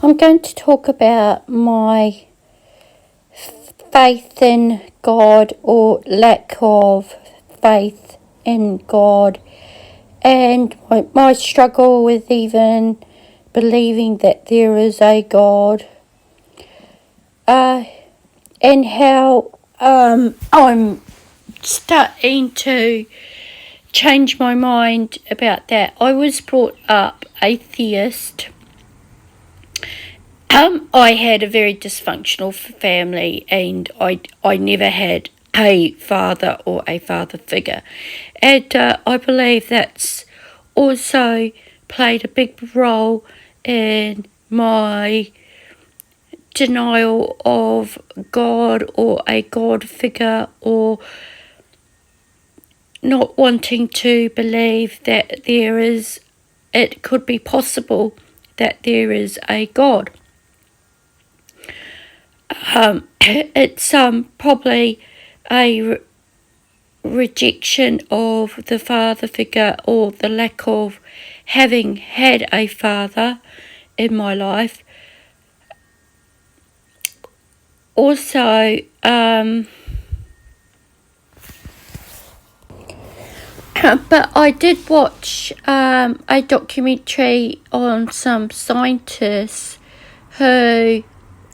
I'm going to talk about my faith in God or lack of faith in God, and my struggle with even believing that there is a God, and how I'm starting to change my mind about that. I was brought up atheist. I had a very dysfunctional family, and I never had a father or a father figure, and I believe that's also played a big role in my denial of God or a God figure, or not wanting to believe that it could be possible that there is a God. It's probably a rejection of the father figure, or the lack of having had a father in my life. Also, but I did watch a documentary on some scientists who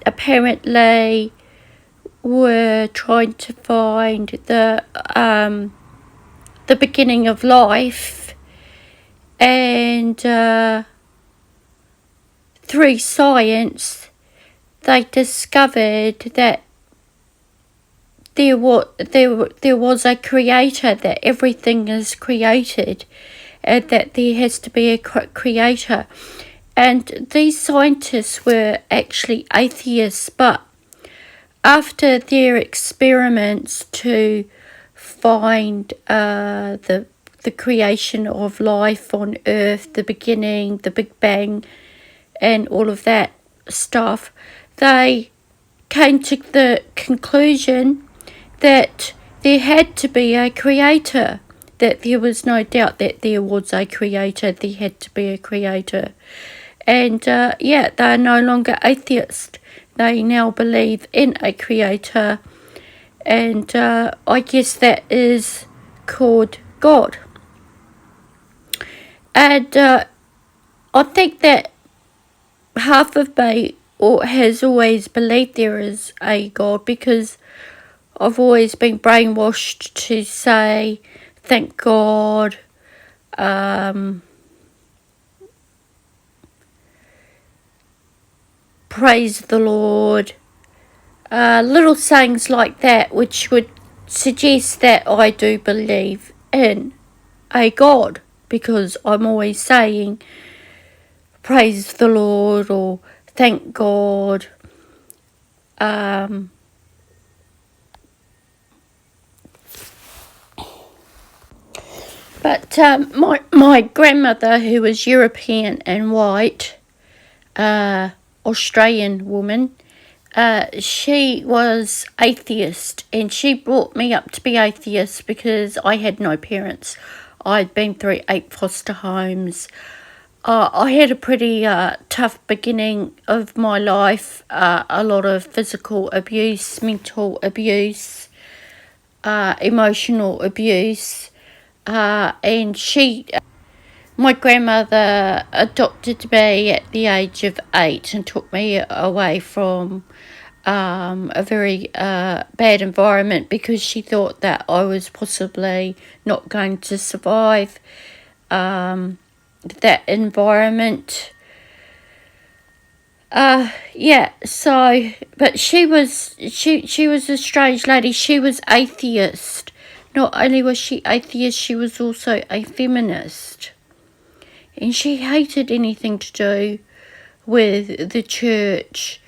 apparently were trying to find the beginning of life, and through science they discovered that there was a creator, that everything is created, and that there has to be a creator. And these scientists were actually atheists, but after their experiments to find the creation of life on Earth, the beginning, the Big Bang, and all of that stuff, they came to the conclusion that there had to be a creator, that there was no doubt that there was a creator, there had to be a creator. And they're no longer atheists. They now believe in a creator, and I guess that is called God. And I think that half of me has always believed there is a God, because I've always been brainwashed to say, thank God, praise the Lord, little sayings like that, which would suggest that I do believe in a God, because I'm always saying praise the Lord or thank God. But my grandmother, who was European and white, Australian woman, she was atheist, and she brought me up to be atheist because I had no parents. I'd been through 8 foster homes. I had a pretty tough beginning of my life, a lot of physical abuse, mental abuse, emotional abuse, and my grandmother adopted me at the age of 8 and took me away from a very bad environment, because she thought that I was possibly not going to survive that environment. But she was a strange lady. She was atheist. Not only was she atheist, she was also a feminist. And she hated anything to do with the church,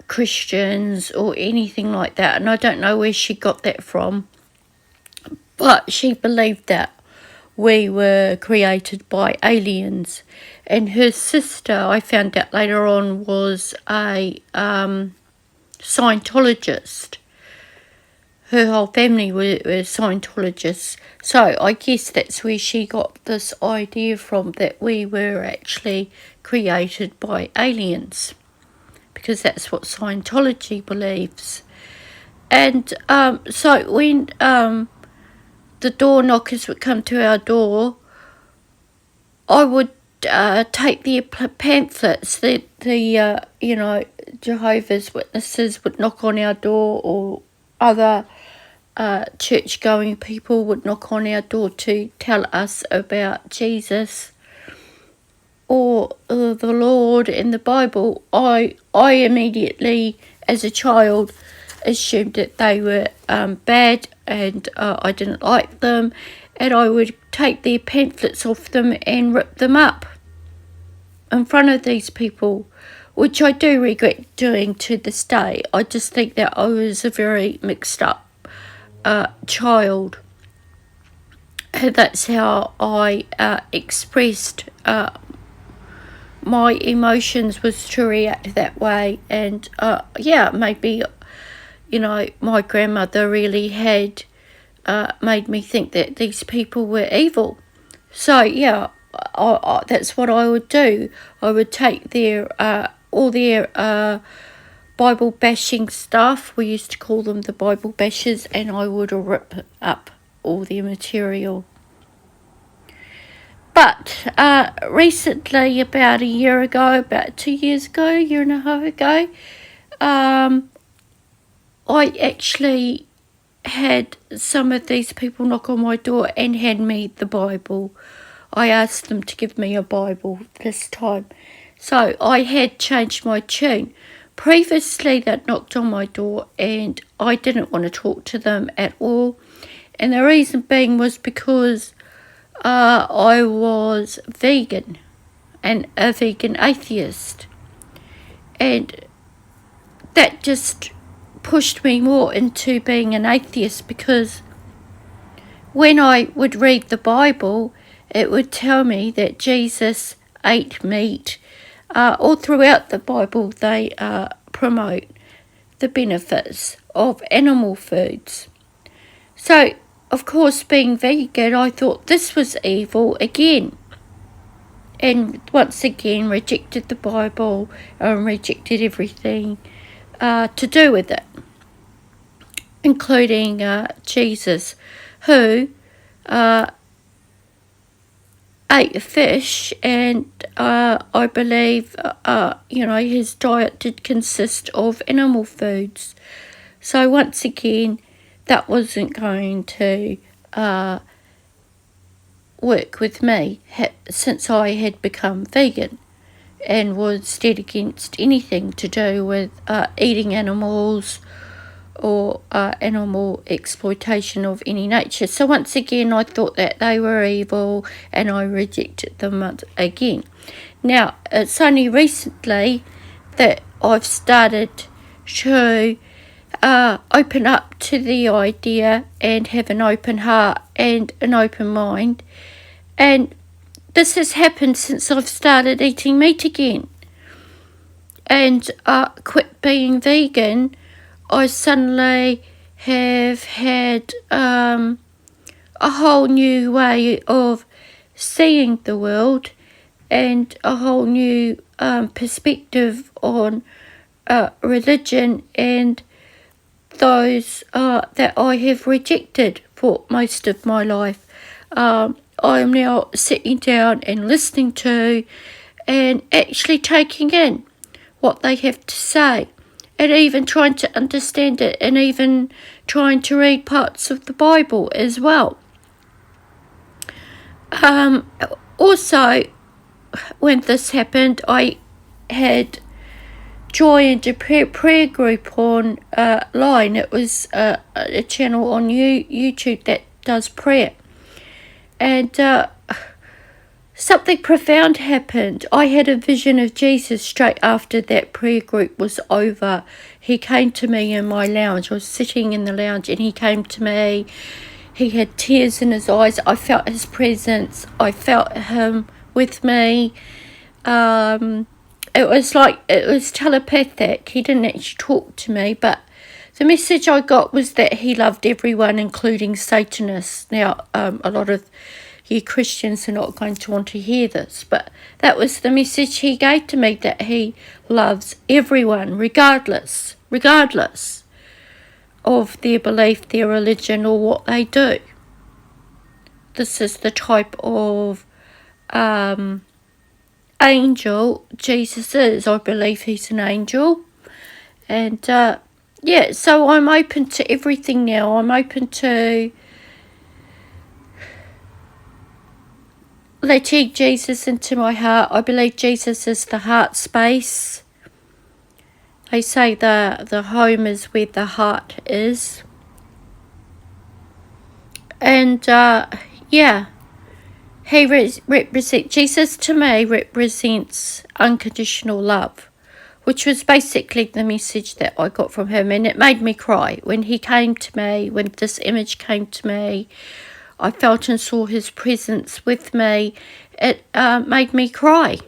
Christians, or anything like that. And I don't know where she got that from. But she believed that we were created by aliens. And her sister, I found out later on, was a Scientologist her whole family were Scientologists. So I guess that's where she got this idea from, that we were actually created by aliens, because that's what Scientology believes. And so when the door knockers would come to our door, I would take their pamphlets. The Jehovah's Witnesses would knock on our door, or other church-going people would knock on our door to tell us about Jesus or the Lord in the Bible. I immediately, as a child, assumed that they were bad, and I didn't like them, and I would take their pamphlets off them and rip them up in front of these people, which I do regret doing to this day. I just think that I was a very mixed up child. And that's how I expressed my emotions, was to react that way. And maybe, my grandmother really had made me think that these people were evil. So I that's what I would do. I would take their all their Bible bashing stuff. We used to call them the Bible bashers, and I would rip up all their material. But recently, about a year ago, about 2 years ago, year and a half ago, I actually had some of these people knock on my door and hand me the Bible. I asked them to give me a Bible this time. So I had changed my tune. Previously, they'd knocked on my door and I didn't want to talk to them at all. And the reason being was because I was vegan and a vegan atheist. And that just pushed me more into being an atheist, because when I would read the Bible, it would tell me that Jesus ate meat. All throughout the Bible, they promote the benefits of animal foods. So, of course, being vegan, I thought this was evil again. And once again, rejected the Bible and rejected everything to do with it, including Jesus, who ate fish, and I believe his diet did consist of animal foods. So once again, that wasn't going to work with me, since I had become vegan and was dead against anything to do with eating animals or animal exploitation of any nature. So once again, I thought that they were evil and I rejected them again. Now, it's only recently that I've started to open up to the idea and have an open heart and an open mind. And this has happened since I've started eating meat again and quit being vegan. I suddenly have had a whole new way of seeing the world and a whole new perspective on religion and those that I have rejected for most of my life. I am now sitting down and listening to and actually taking in what they have to say, and even trying to understand it, and even trying to read parts of the Bible as well. Also, when this happened, I had joined a prayer group online. It was a channel on YouTube that does prayer. And something profound happened. I had a vision of Jesus straight after that prayer group was over. He came to me in my lounge. I was sitting in the lounge and he came to me. He had tears in his eyes. I felt his presence. I felt him with me. It was telepathic. He didn't actually talk to me, but The message I got was that he loved everyone, including Satanists. Now, a lot of you Christians are not going to want to hear this, but that was the message he gave to me, that he loves everyone, regardless of their belief, their religion, or what they do. This is the type of angel Jesus is. I believe he's an angel. And yeah, so I'm open to everything now. I'm open to letting Jesus into my heart. I believe Jesus is the heart space. They say the home is where the heart is. And yeah, he represents, Jesus to me represents unconditional love, which was basically the message that I got from him. And it made me cry when he came to me, when this image came to me. I felt and saw his presence with me. It made me cry.